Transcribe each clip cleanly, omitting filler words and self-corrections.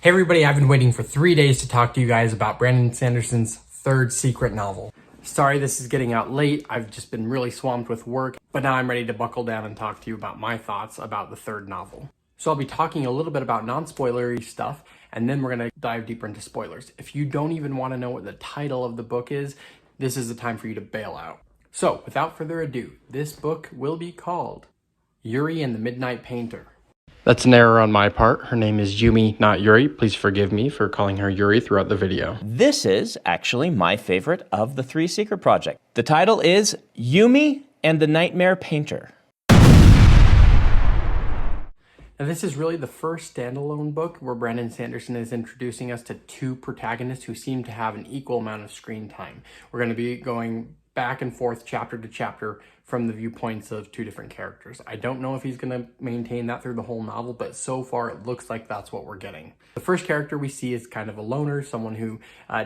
Hey everybody, I've been waiting for 3 days to talk to you guys about Brandon Sanderson's third secret novel. Sorry this is getting out late, I've just been really swamped with work, but now I'm ready to buckle down and talk to you about my thoughts about the third novel. So I'll be talking a little bit about non-spoilery stuff, and then we're going to dive deeper into spoilers. If you don't even want to know what the title of the book is, this is the time for you to bail out. So without further ado, this book will be called Yuri and the Midnight Painter. That's an error on my part. Her name is Yumi, not Yuri. Please forgive me for calling her Yuri throughout the video. This is actually my favorite of the three secret projects. The title is Yumi and the Nightmare Painter. Now, this is really the first standalone book where Brandon Sanderson is introducing us to two protagonists who seem to have an equal amount of screen time. We're going to be going back and forth chapter to chapter from the viewpoints of two different characters. I don't know if he's going to maintain that through the whole novel, but so far it looks like that's what we're getting. The first character we see is kind of a loner, someone who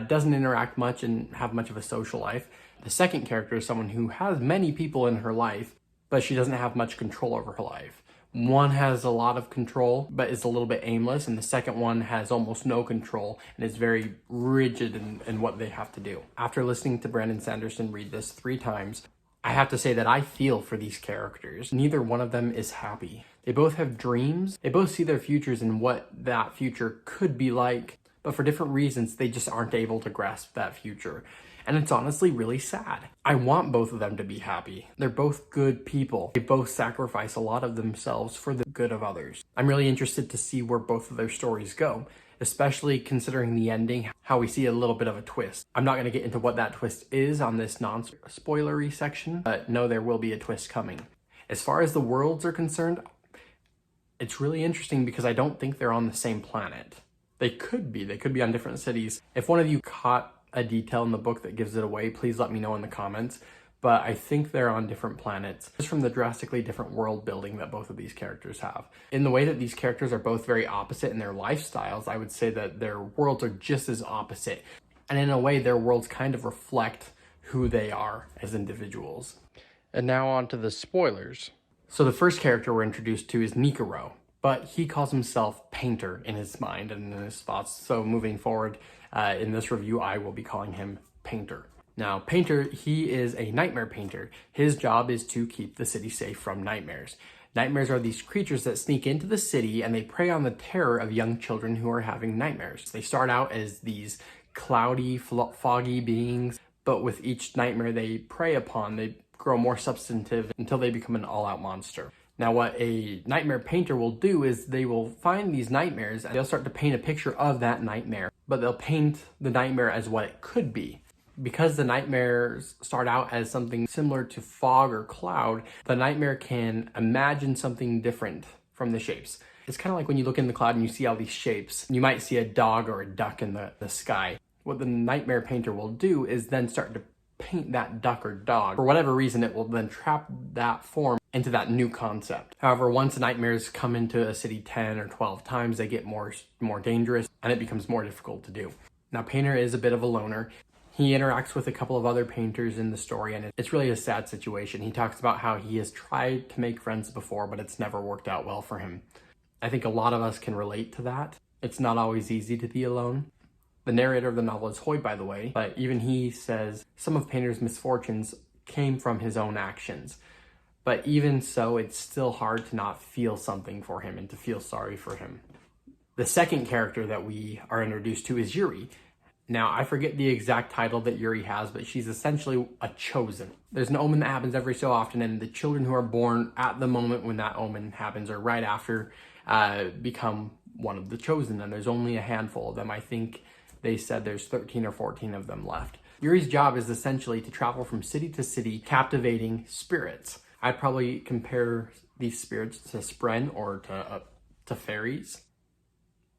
doesn't interact much and have much of a social life. The second character is someone who has many people in her life, but she doesn't have much control over her life. One has a lot of control, but is a little bit aimless, and the second one has almost no control and is very rigid in what they have to do. After listening to Brandon Sanderson read this 3 times, I have to say that I feel for these characters. Neither one of them is happy. They both have dreams. They both see their futures and what that future could be like, but for different reasons, they just aren't able to grasp that future. And it's honestly really sad. I want both of them to be happy. They're both good people. They both sacrifice a lot of themselves for the good of others. I'm really interested to see where both of their stories go, especially considering the ending, how we see a little bit of a twist. I'm not going to get into what that twist is on this non-spoilery section, but know there will be a twist coming. As far as the worlds are concerned, it's really interesting because I don't think they're on the same planet. They could be on different cities. If one of you caught a detail in the book that gives it away, please let me know in the comments, but I think they're on different planets just from the drastically different world building that both of these characters have. In the way that these characters are both very opposite in their lifestyles, I would say that their worlds are just as opposite, and in a way their worlds kind of reflect who they are as individuals. And now on to the spoilers. So the first character we're introduced to is Nikoro, but he calls himself Painter in his mind and in his thoughts, so moving forward in this review, I will be calling him Painter. Now, Painter, he is a nightmare painter. His job is to keep the city safe from nightmares. Nightmares are these creatures that sneak into the city and they prey on the terror of young children who are having nightmares. They start out as these cloudy, foggy beings, but with each nightmare they prey upon, they grow more substantive until they become an all-out monster. Now, what a nightmare painter will do is they will find these nightmares and they'll start to paint a picture of that nightmare, but they'll paint the nightmare as what it could be. Because the nightmares start out as something similar to fog or cloud, the nightmare can imagine something different from the shapes. It's kind of like when you look in the cloud and you see all these shapes. You might see a dog or a duck in the sky. What the nightmare painter will do is then start to paint that duck or dog. For whatever reason, it will then trap that form into that new concept. However, once nightmares come into a city 10 or 12 times, they get more dangerous and it becomes more difficult to do. Now, Painter is a bit of a loner. He interacts with a couple of other painters in the story, and it's really a sad situation. He talks about how he has tried to make friends before, but it's never worked out well for him. I think a lot of us can relate to that. It's not always easy to be alone. The narrator of the novel is Hoy, by the way, but even he says some of Painter's misfortunes came from his own actions. But even so, it's still hard to not feel something for him and to feel sorry for him. The second character that we are introduced to is Yuri. Now, I forget the exact title that Yuri has, but she's essentially a chosen. There's an omen that happens every so often, and the children who are born at the moment when that omen happens or right after become one of the chosen, and there's only a handful of them. I think they said there's 13 or 14 of them left. Yuri's job is essentially to travel from city to city, captivating spirits. I'd probably compare these spirits to Spren or to fairies.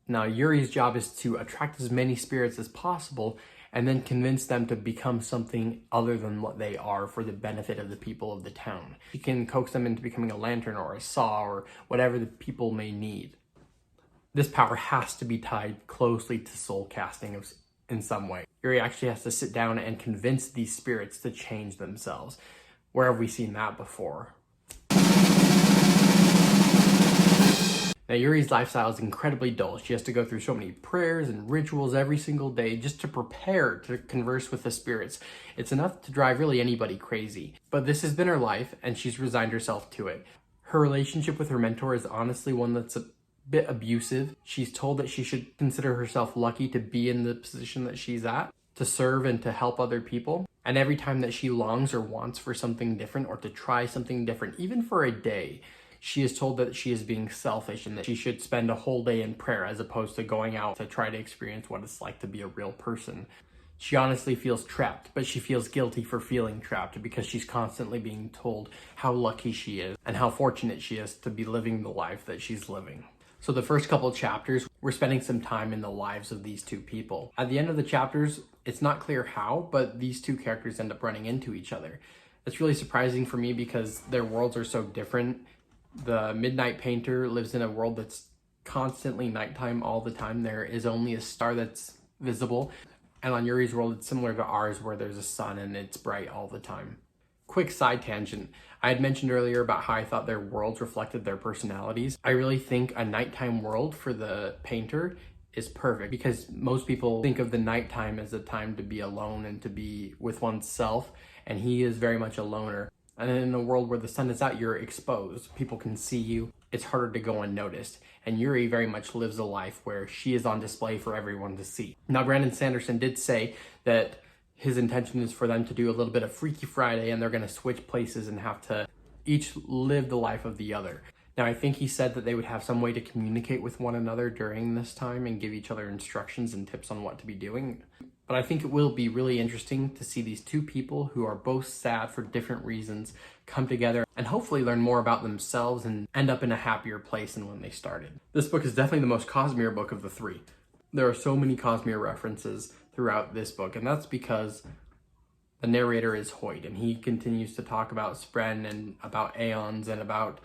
Now, Yuri's job is to attract as many spirits as possible and then convince them to become something other than what they are for the benefit of the people of the town. He can coax them into becoming a lantern or a saw or whatever the people may need. This power has to be tied closely to soul casting in some way. Yuri actually has to sit down and convince these spirits to change themselves. Where have we seen that before? Now, Yuri's lifestyle is incredibly dull. She has to go through so many prayers and rituals every single day just to prepare to converse with the spirits. It's enough to drive really anybody crazy. But this has been her life, and she's resigned herself to it. Her relationship with her mentor is honestly one that's a bit abusive. She's told that she should consider herself lucky to be in the position that she's at, to serve and to help other people. And every time that she longs or wants for something different or to try something different, even for a day, she is told that she is being selfish and that she should spend a whole day in prayer as opposed to going out to try to experience what it's like to be a real person. She honestly feels trapped, but she feels guilty for feeling trapped because she's constantly being told how lucky she is and how fortunate she is to be living the life that she's living. So the first couple of chapters, we're spending some time in the lives of these two people. At the end of the chapters, it's not clear how, but these two characters end up running into each other. It's really surprising for me because their worlds are so different. The Midnight Painter lives in a world that's constantly nighttime all the time. There is only a star that's visible. And on Yuri's world, it's similar to ours where there's a sun and it's bright all the time. Quick side tangent. I had mentioned earlier about how I thought their worlds reflected their personalities. I really think a nighttime world for the painter is perfect because most people think of the nighttime as a time to be alone and to be with oneself, and he is very much a loner. And in a world where the sun is out, you're exposed. People can see you. It's harder to go unnoticed. And Yuri very much lives a life where she is on display for everyone to see. Now, Brandon Sanderson did say that his intention is for them to do a little bit of Freaky Friday, and they're going to switch places and have to each live the life of the other. Now, I think he said that they would have some way to communicate with one another during this time and give each other instructions and tips on what to be doing. But I think it will be really interesting to see these two people who are both sad for different reasons come together and hopefully learn more about themselves and end up in a happier place than when they started. This book is definitely the most Cosmere book of the three. There are so many Cosmere references throughout this book, and that's because the narrator is Hoyt, and he continues to talk about Spren and about Aeons and about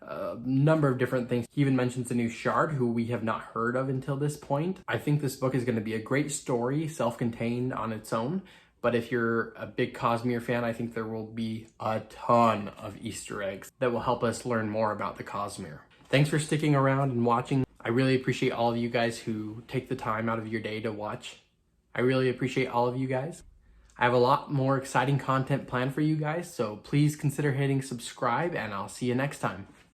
a number of different things. He even mentions a new shard who we have not heard of until this point. I think this book is going to be a great story, self-contained on its own, but if you're a big Cosmere fan, I think there will be a ton of Easter eggs that will help us learn more about the Cosmere. Thanks for sticking around and watching. I really appreciate all of you guys who take the time out of your day to watch. I really appreciate all of you guys. I have a lot more exciting content planned for you guys, so please consider hitting subscribe, and I'll see you next time.